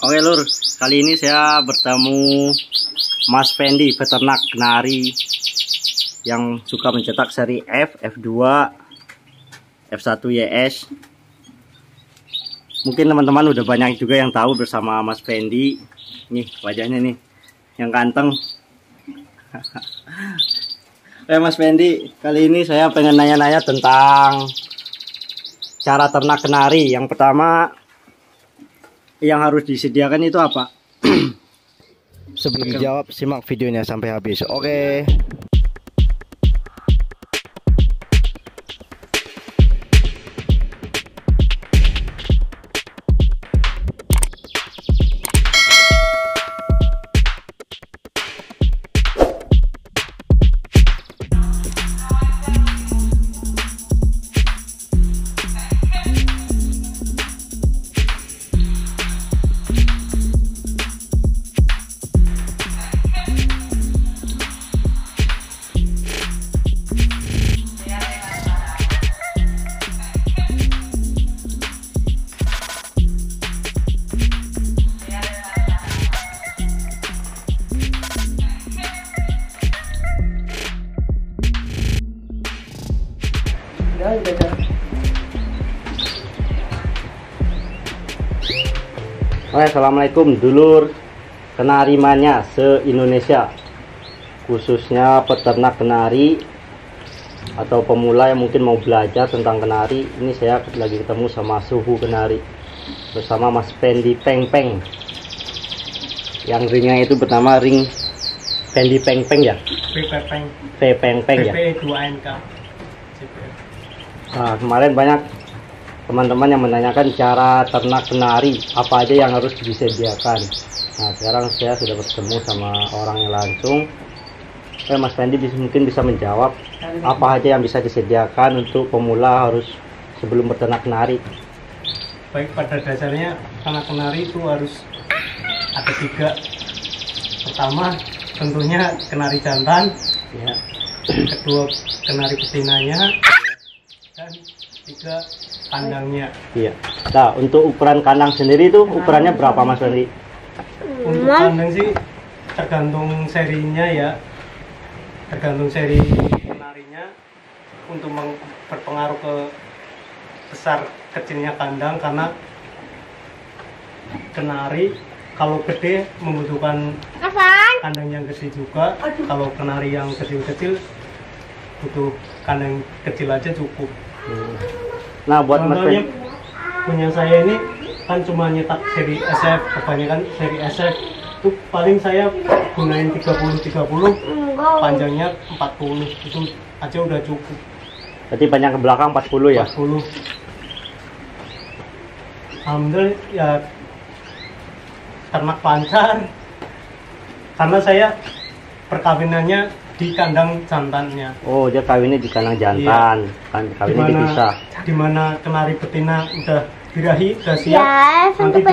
Oke Lur, kali ini saya bertemu Mas Fendi, peternak kenari yang suka mencetak seri F, F2, F1 YS. Mungkin teman-teman udah banyak juga yang tahu bersama Mas Fendi. Nih wajahnya nih, yang ganteng. Mas Fendi, kali ini saya pengen nanya-nanya tentang cara ternak kenari. Yang pertama, yang harus disediakan itu apa? Sebelum dijawab, simak videonya sampai habis. Oke. Assalamualaikum dulur kenari mania se-Indonesia, khususnya peternak kenari atau pemula yang mungkin mau belajar tentang kenari. Ini saya lagi ketemu sama suhu kenari bersama Mas Fendi Peng Peng, yang ringnya itu bernama ring Fendi Peng Peng ya, P Peng Peng ya. Nah, kemarin banyak teman-teman yang menanyakan cara ternak kenari, apa aja yang harus disediakan. Nah, sekarang saya sudah bertemu sama orangnya langsung. Mas Fendi mungkin bisa menjawab apa aja yang bisa disediakan untuk pemula harus sebelum berternak kenari. Baik, pada dasarnya ternak kenari itu harus ada 3. Pertama, tentunya kenari jantan, Ya. kedua kenari betinanya, dan 3 kandangnya. Iya. Nah, untuk ukuran kandang sendiri itu ukurannya berapa Mas Fendi? Untuk kandang sih tergantung serinya ya, tergantung seri kenarinya untuk berpengaruh ke besar kecilnya kandang, karena kenari kalau gede membutuhkan kandang yang gede juga. Kalau kenari yang kecil-kecil butuh kandang kecil aja cukup. Nah, buat Mas Contohnya Fendi, punya saya ini kan cuma nyetak seri SF, kebanyakan seri SF itu paling saya gunain 30-30, panjangnya 40, itu aja udah cukup. berarti banyak ke belakang 40 ya? 40. Alhamdulillah ya, ternak pancar, karena saya perkawinannya di kandang jantannya. Oh, dia kawinnya di kandang jantan, kan kawinnya dipisah. Dimana kenari betina udah birahi, udah siap, nanti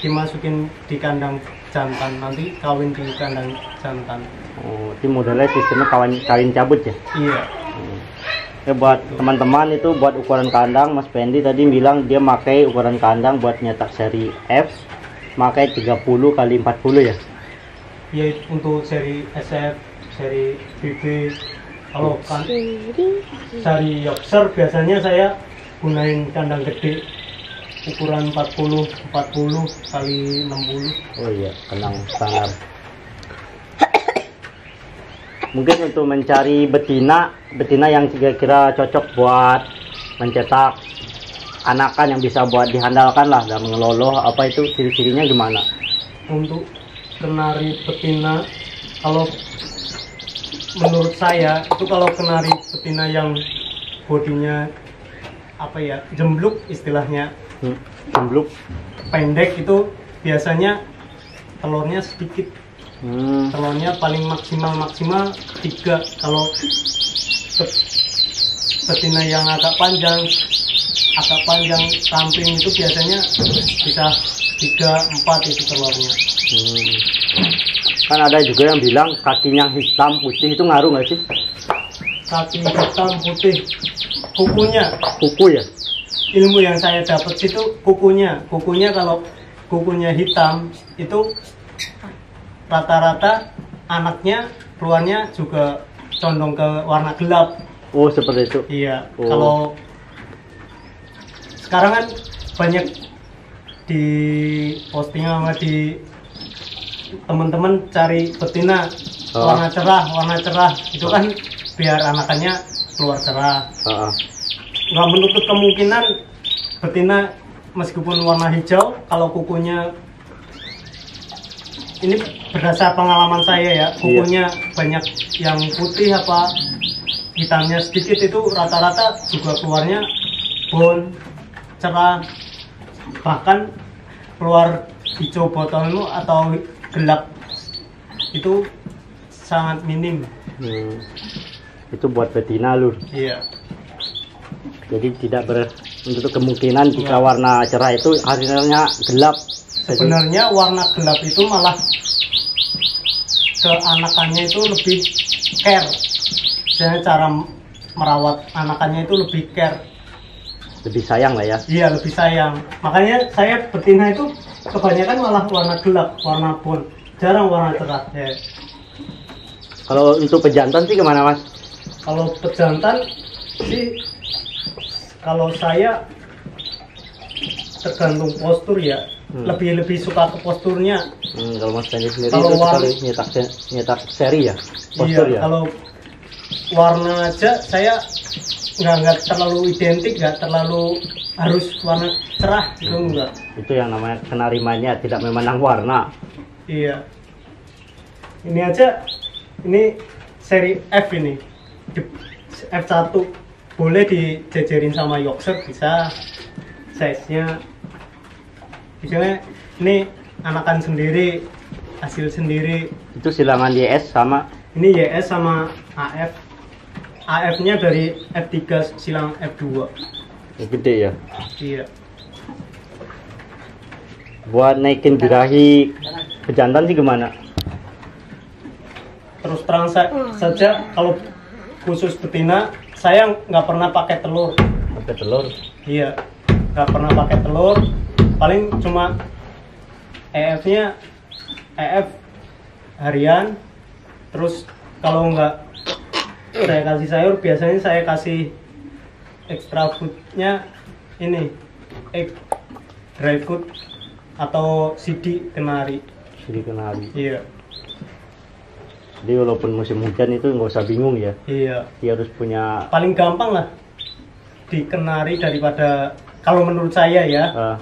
dimasukin di kandang jantan, nanti kawin di kandang jantan. Oh, itu modelnya sistemnya kawin cabut ya? Iya. Buat teman-teman itu buat ukuran kandang, Mas Fendi tadi bilang dia pakai ukuran kandang buat nyetak seri F, pakai 30 kali 40 ya? Iya, untuk seri SF, seri BB. Kalau kan seri Yorkshire biasanya saya gunain kandang gede, ukuran 40 kali 60. Oh iya, kandang standar. Mungkin untuk mencari betina yang kira-kira cocok buat mencetak anakan yang bisa buat dihandalkan lah dan mengelola, apa itu ciri-cirinya gimana? Untuk kenari betina, kalau menurut saya itu kalau kenari betina yang bodinya apa ya, jembluk istilahnya, Jembluk. pendek, itu biasanya telurnya sedikit. Telurnya paling maksimal 3. Kalau betina yang agak panjang samping itu biasanya bisa 3-4 itu telurnya. Kan ada juga yang bilang kakinya hitam putih, itu ngaruh nggak sih? Kaki hitam putih, kuku ya. Ilmu Ilmu yang saya dapat itu kukunya kalau kukunya hitam itu rata-rata anaknya keluarnya juga condong ke warna gelap. Oh, seperti itu. Iya. Oh. Kalau sekarang kan banyak di posting sama di teman-teman cari betina warna cerah itu kan biar anakannya keluar cerah. Nggak menutup kemungkinan betina meskipun warna hijau, kalau kukunya ini berdasar pengalaman saya ya, kukunya banyak yang putih apa hitamnya sedikit, itu rata-rata juga keluarnya bon cerah, bahkan keluar hijau botolmu atau gelap itu sangat minim. Itu buat betina, Lur. Iya. Jadi tidak menutup kemungkinan jika warna cerah itu hasilnya gelap. Sebenarnya warna gelap itu malah ke anakannya itu lebih care. Jadi cara merawat anakannya itu lebih care. Lebih sayang lah ya. Iya, lebih sayang. Makanya saya betina itu kebanyakan malah warna gelap, warna bon. Jarang warna cerah. Ya. Kalau untuk pejantan sih kemana, Mas? Kalau pejantan sih, kalau saya tergantung postur ya. Lebih suka ke posturnya. Kalau Mas Fendi sendiri kalau itu sekali nyetak seri ya, postur iya, ya. Kalau warna aja saya nggak terlalu identik, nggak terlalu harus warna cerah gitu, enggak. Itu yang namanya kenarimanya tidak memandang warna. Iya. Ini aja, ini seri F ini, F1 boleh dijejerin sama Yorkshire bisa, size-nya. Misalnya ini anakan sendiri, hasil sendiri. Itu silangan YS sama? Ini YS sama AF. AF-nya dari F3 silang F2. Yang gede ya? Iya. Buat naikin birahi pejantan sih gimana? Terus terang saja kalau khusus betina saya nggak pernah pakai telur. Pakai telur? Iya, nggak pernah pakai telur. Paling cuma EF-nya EF harian. Terus kalau nggak saya kasih sayur, biasanya saya kasih extra food-nya ini egg dry food atau CD kenari. CD kenari. Iya. Jadi walaupun musim hujan itu nggak usah bingung ya. Iya. Dia harus punya. Paling gampang lah di kenari daripada, kalau menurut saya ya,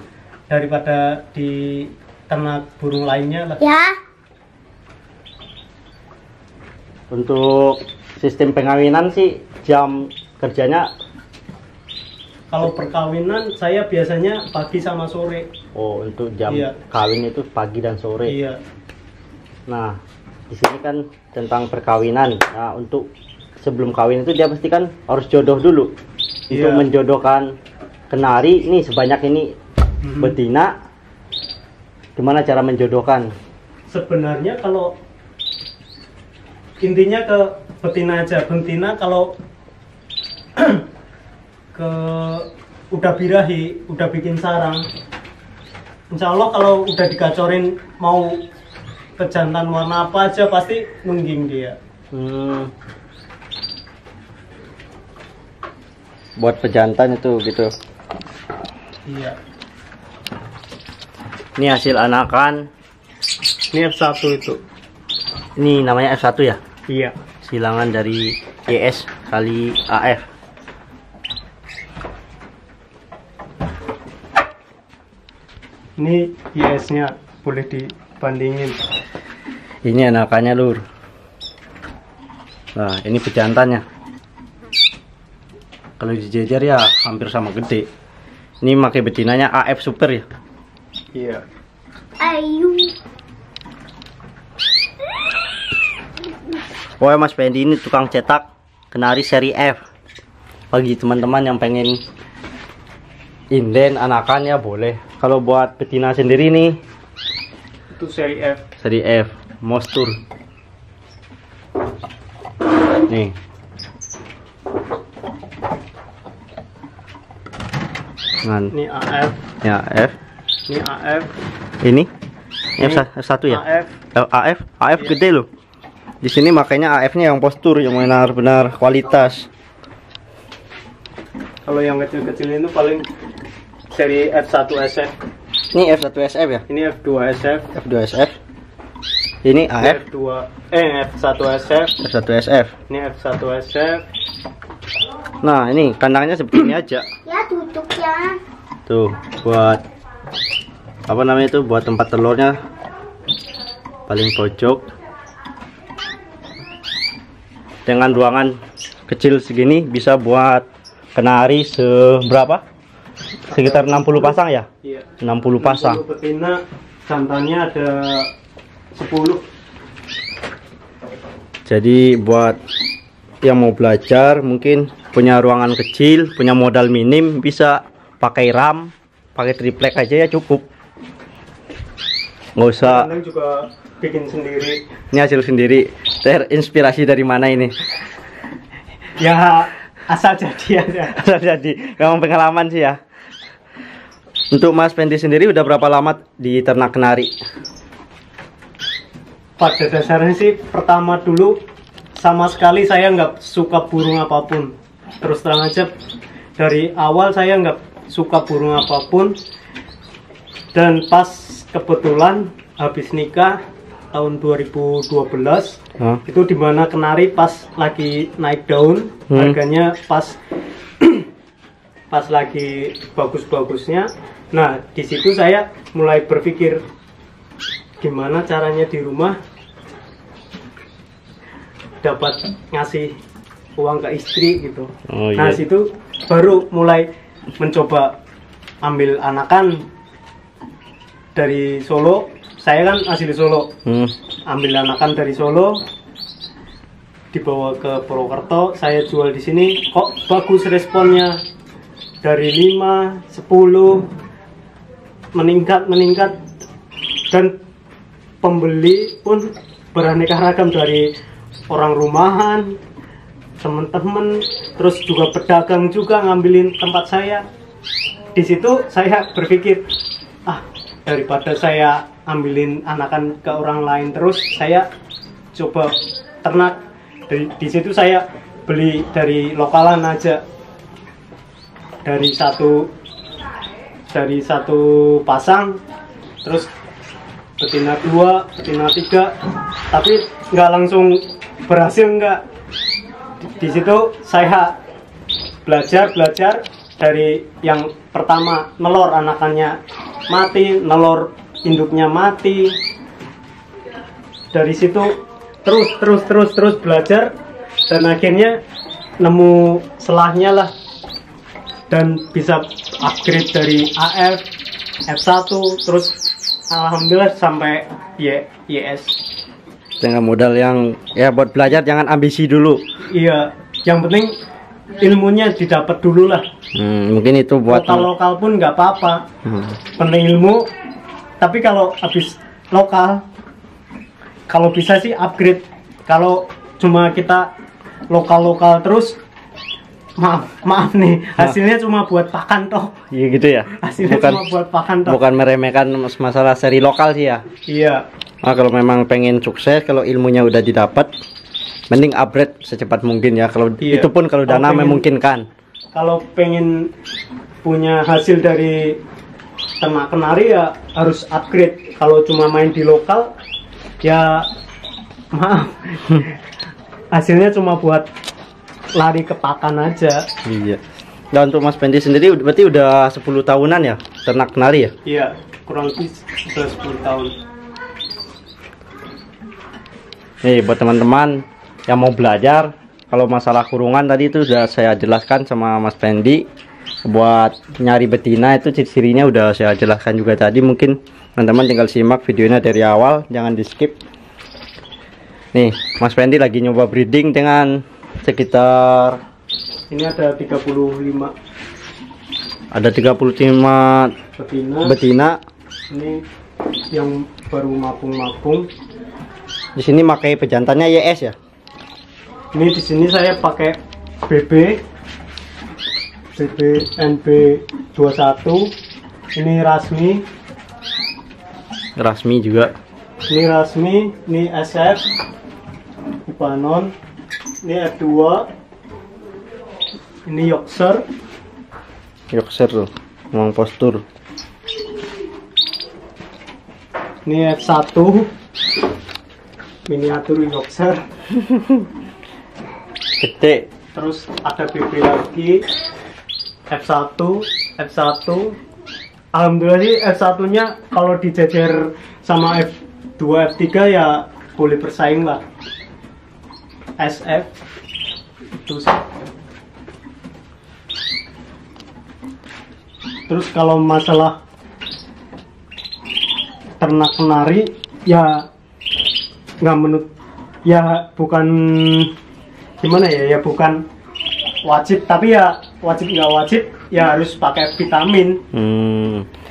daripada di ternak burung lainnya lah. Ya. Untuk sistem pengawinan sih jam kerjanya. Kalau perkawinan saya biasanya pagi sama sore. Oh, untuk jam Iya. kawin itu pagi dan sore. Iya. Nah, di sini kan tentang perkawinan. Nah, untuk sebelum kawin itu dia pasti kan harus jodoh dulu. Untuk Iya. menjodohkan kenari ini sebanyak ini betina, gimana cara menjodohkan? Sebenarnya kalau intinya ke betina aja. Betina kalau ke udah birahi, udah bikin sarang, insya Allah kalau udah digacorin mau pejantan warna apa aja pasti nungging dia. Buat pejantan itu gitu. Iya. Ini hasil anakan. Ini F1 itu. Ini namanya F1 ya? Iya. Silangan dari YS kali AF. Ini YS-nya boleh dibandingin. Ini anakannya, Lur. Nah, ini pejantannya. Kalau dijejer ya hampir sama gede. Ini pakai betinanya AF Super ya? Iya. Ayu. Pokoknya Mas Fendi ini tukang cetak kenari seri F. Bagi teman-teman yang pengen inden anakannya boleh. Kalau buat betina sendiri nih, Itu seri F. seri F Mostur. Nih. Ini AF. Ya F. Ini AF. Ini F1 ya? AF Iya. gede loh. Di sini makanya AF-nya yang postur yang benar-benar kualitas. Kalau yang kecil-kecil itu paling seri F1 SF. Ini F1 SF ya? Ini F2 SF. F2 SF. Ini AF. F1 SF. F1 SF. Ini F1 SF. Nah, ini kandangnya seperti ini aja. Ya tutup ya. Tuh, buat apa namanya itu? Buat tempat telurnya paling pojok. Dengan ruangan kecil segini bisa buat kenari seberapa? Sekitar 60 pasang ya? Iya. 60 pasang. 60 betina, jantannya ada 10. Jadi buat yang mau belajar mungkin punya ruangan kecil, punya modal minim, bisa pakai ram, pakai triplek aja ya cukup. Nggak usah. Kadang juga bikin sendiri. Ini hasil sendiri. Terinspirasi dari mana ini? Ya asal jadi aja. Jadi memang pengalaman sih ya. Untuk Mas Pendi sendiri udah berapa lama di ternak kenari? Pada dasarnya sih pertama dulu sama sekali saya nggak suka burung apapun. Terus terang aja dari awal saya nggak suka burung apapun. Dan pas kebetulan habis nikah tahun 2012 itu dimana kenari pas lagi naik daun, harganya pas pas lagi bagus-bagusnya. Nah di situ saya mulai berpikir gimana caranya di rumah dapat ngasih uang ke istri gitu. Oh, iya. Nah situ baru mulai mencoba ambil anakan dari Solo. Saya kan asli Solo. Ambil anakan dari Solo, dibawa ke Purwokerto, saya jual di sini. Kok bagus responnya, dari 5, 10 meningkat dan pembeli pun beraneka ragam, dari orang rumahan, teman-teman, terus juga pedagang juga ngambilin tempat saya. Di situ saya berpikir, daripada saya ambilin anakan ke orang lain terus, saya coba ternak. Di situ saya beli dari lokalan aja, dari satu pasang, terus betina 2, betina 3, tapi nggak langsung berhasil, nggak. Di situ saya belajar dari yang pertama, nelor anakannya mati, nelor induknya mati. Dari situ terus belajar, dan akhirnya nemu selahnya lah, dan bisa upgrade dari AF, F1, terus alhamdulillah sampai YS. Dengan modal yang ya buat belajar, jangan ambisi dulu. Iya, yang penting ilmunya didapat dulu lah. Mungkin itu buat lokal pun nggak apa-apa. Penting ilmu. Tapi kalau habis lokal, kalau bisa sih upgrade. Kalau cuma kita lokal terus, maaf nih, hasilnya cuma buat pakan toh. Iya gitu ya. Hasilnya cuma buat pakan toh. Bukan meremehkan masalah seri lokal sih ya. Iya. Nah, kalau memang pengen sukses, kalau ilmunya udah didapat, mending upgrade secepat mungkin ya. Kalau iya. Itu pun kalau dana memungkinkan. Kalau pengen punya hasil dari ternak kenari ya harus upgrade. Kalau cuma main di lokal ya maaf, hasilnya cuma buat lari ke pakan aja. Iya. Dan untuk Mas Pendi sendiri berarti udah 10 tahunan ya ternak kenari ya? Iya, kurang lebih sudah 10 tahun. Nih buat teman-teman yang mau belajar, kalau masalah kurungan tadi itu sudah saya jelaskan sama Mas Pendi. Buat nyari betina itu ciri-cirinya udah saya jelaskan juga tadi. Mungkin teman-teman tinggal simak videonya dari awal, jangan di skip. Nih Mas Pendi lagi nyoba breeding dengan sekitar, ini ada 35 betina. Ini yang baru mapung. Di sini pakai pejantannya YS ya? Ini di sini saya pakai BB NB 21. Ini Rasmi Rasmi juga. Ini Rasmi, ini SF, Libanon, ini F2, ini Yorkshire tuh, ngomong postur. Ini F1, miniatur Yorkshire. Gede. Terus ada BB lagi, F1. Alhamdulillah sih F1 nya kalau dijajar sama F2, F3 ya boleh bersaing lah. SF itu sih. Terus kalau masalah ternak kenari ya nggak menurut ya bukan gimana ya bukan wajib, tapi ya wajib nggak wajib ya harus pakai vitamin.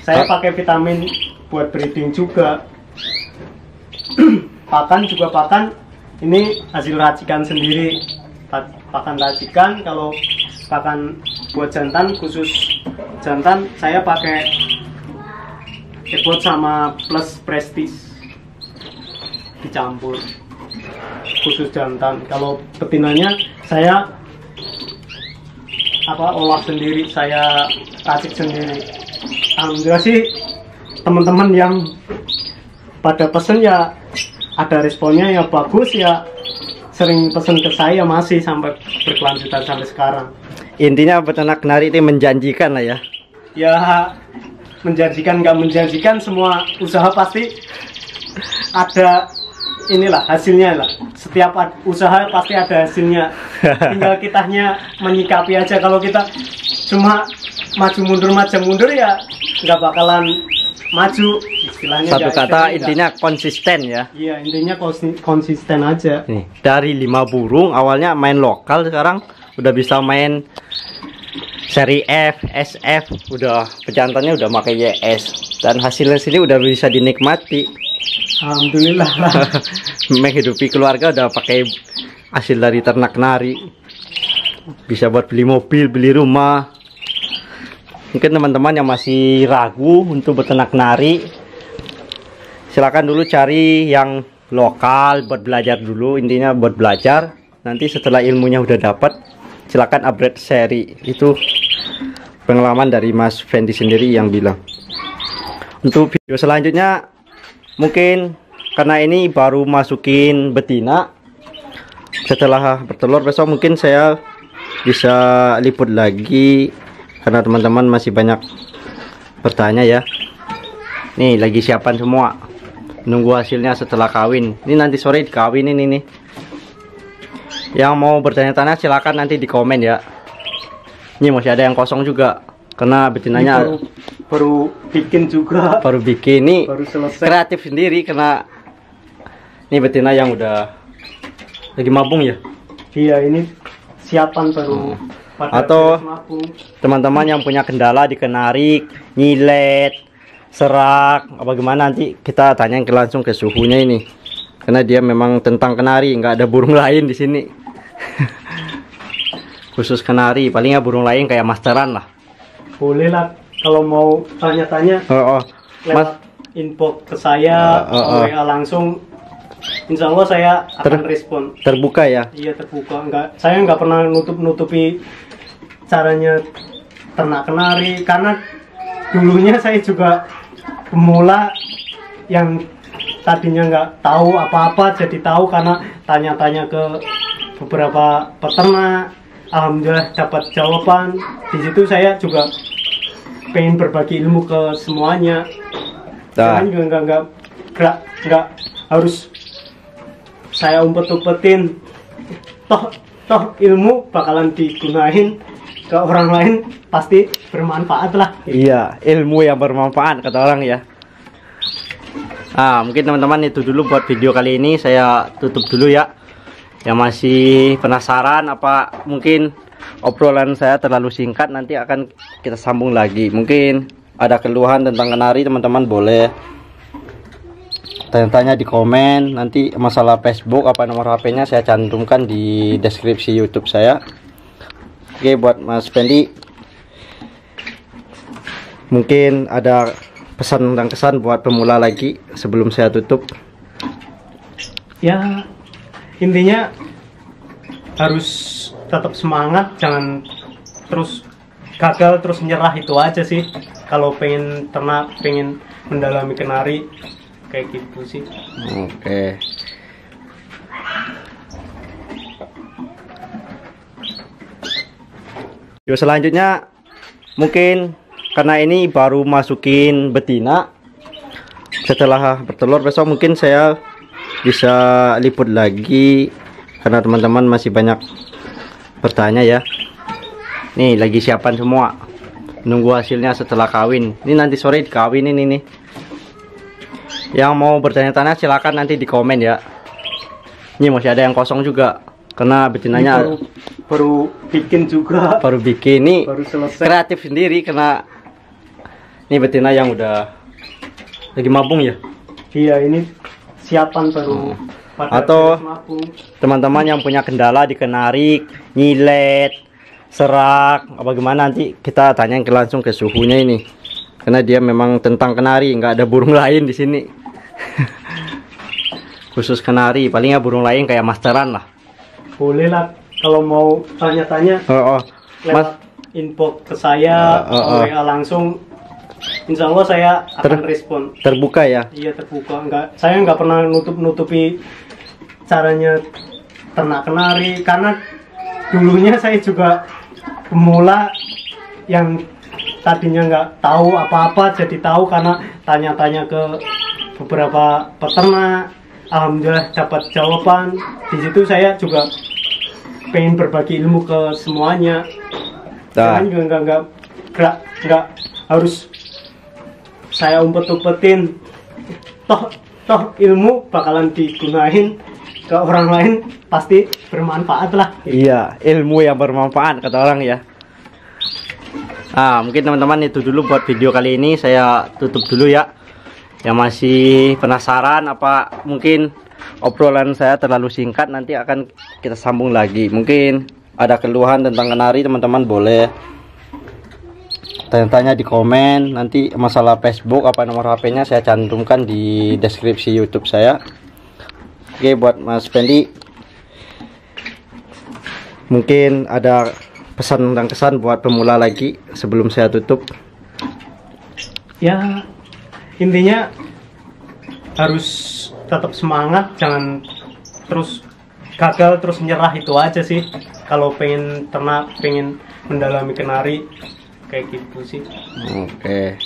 Saya pakai vitamin buat breeding juga. Pakan juga pakan ini hasil racikan sendiri, pakan racikan. Kalau pakan buat jantan, khusus jantan saya pakai Ebot sama plus Prestige dicampur khusus jantan. Kalau betinanya saya olah sendiri, saya racik sendiri. Alhamdulillah sih teman-teman yang pada pesen ya ada responnya ya bagus, ya sering pesen ke saya masih sampai berkelanjutan sampai sekarang. Intinya peternak kenari itu menjanjikan lah ya. Ya menjanjikan nggak menjanjikan, semua usaha pasti ada inilah hasilnya lah. Setiap usaha pasti ada hasilnya. Tinggal kitanya menyikapi aja. Kalau kita cuma maju mundur ya nggak bakalan maju. Istilahnya satu kata intinya konsisten ya. Iya, intinya konsisten aja. Nih, dari 5 burung awalnya main lokal, sekarang udah bisa main seri F, SF, udah pejantannya udah pakai YS, dan hasilnya sini udah bisa dinikmati. Alhamdulillah. Menghidupi keluarga udah pakai hasil dari ternak kenari, bisa buat beli mobil, beli rumah. Mungkin teman-teman yang masih ragu untuk beternak kenari, silakan dulu cari yang lokal buat belajar dulu. Intinya buat belajar, nanti setelah ilmunya udah dapat, silakan upgrade seri. Itu pengalaman dari Mas Fendi sendiri yang bilang. Untuk video selanjutnya mungkin karena ini baru masukin betina, setelah bertelur besok mungkin saya bisa liput lagi karena teman-teman masih banyak bertanya ya. Nih lagi siapan semua, nunggu hasilnya setelah kawin. Ini nanti sore dikawinin ini. Yang mau bertanya-tanya silakan nanti di komen ya. Ini masih ada yang kosong juga karena betinanya baru bikin juga. Baru bikin nih, baru selesai. Kreatif sendiri karena ini betina yang udah lagi mabung ya. Iya, ini siapan baru. Atau teman-teman yang punya kendala di kenari, nyilet, serak, apa gimana, nanti kita tanyain langsung ke suhunya ini. Karena dia memang tentang kenari, nggak ada burung lain di sini. Khusus kenari, palingnya burung lain kayak masteran lah. Boleh lah kalau mau tanya-tanya. Lewat info ke saya, WA langsung. Insya Allah saya akan respon. Terbuka ya? Iya, terbuka. Saya nggak pernah nutupi caranya ternak kenari, karena dulunya saya juga pemula yang tadinya nggak tahu apa-apa jadi tahu karena tanya-tanya ke beberapa peternak. Alhamdulillah dapat jawaban. Di situ saya juga pengen berbagi ilmu ke semuanya. Jangan juga nggak harus saya umpet-umpetin. Toh ilmu bakalan digunain ke orang lain, pasti bermanfaat lah. Iya, ilmu yang bermanfaat kata orang ya. Mungkin teman-teman itu dulu buat video kali ini. Saya tutup dulu ya. Yang masih penasaran apa mungkin obrolan saya terlalu singkat, nanti akan kita sambung lagi. Mungkin ada keluhan tentang kenari, teman-teman boleh tanya-tanya di komen. Nanti masalah Facebook apa nomor HP-nya saya cantumkan di deskripsi YouTube saya. Oke, buat Mas Fendi, mungkin ada pesan dan kesan buat pemula lagi sebelum saya tutup? Ya intinya harus tetap semangat, jangan terus gagal terus nyerah, itu aja sih. Kalau pengen ternak, pengen mendalami kenari kayak gitu sih. Oke. Yuk selanjutnya mungkin karena ini baru masukin betina, setelah bertelur besok mungkin saya bisa liput lagi karena teman-teman masih banyak bertanya ya. Nih lagi siapan semua, nunggu hasilnya setelah kawin. Ini nanti sore dikawin ini nih. Yang mau bertanya-tanya silakan nanti di komen ya. Ini masih ada yang kosong juga karena betinanya baru bikin juga. Baru bikin nih, baru selesai. Kreatif sendiri karena ini betina yang udah lagi mabung ya. Iya, ini siapan baru. Atau teman-teman yang punya kendala di kenari, nyilet, serak, apa gimana, nanti kita tanya langsung ke suhunya ini. Karena dia memang tentang kenari, nggak ada burung lain di sini. Khusus kenari, palingnya burung lain kayak masteran lah. Boleh lah kalau mau tanya-tanya. Lewat info ke saya, WA langsung. Insya Allah saya akan respon. Terbuka ya? Iya terbuka. Saya nggak pernah nutupi caranya ternak kenari, karena dulunya saya juga pemula yang tadinya nggak tahu apa-apa jadi tahu karena tanya-tanya ke beberapa peternak. Alhamdulillah dapat jawaban. Di situ saya juga pengen berbagi ilmu ke semuanya. Jangan juga nggak harus saya umpet-umpetin. Toh ilmu bakalan digunain ke orang lain, pasti bermanfaat lah. Iya, ilmu yang bermanfaat kata orang ya. Mungkin teman-teman itu dulu buat video kali ini, saya tutup dulu ya. Yang masih penasaran apa mungkin obrolan saya terlalu singkat, nanti akan kita sambung lagi. Mungkin ada keluhan tentang kenari, teman-teman boleh tanya-tanya di komen. Nanti masalah Facebook apa nomor HP-nya saya cantumkan di deskripsi YouTube saya. Oke, buat Mas Pendi, mungkin ada pesan dan kesan buat pemula lagi sebelum saya tutup. Ya intinya harus tetap semangat, jangan terus gagal terus nyerah, itu aja sih. Kalau pengen ternak, pengen mendalami kenari kayak gitu sih. Oke.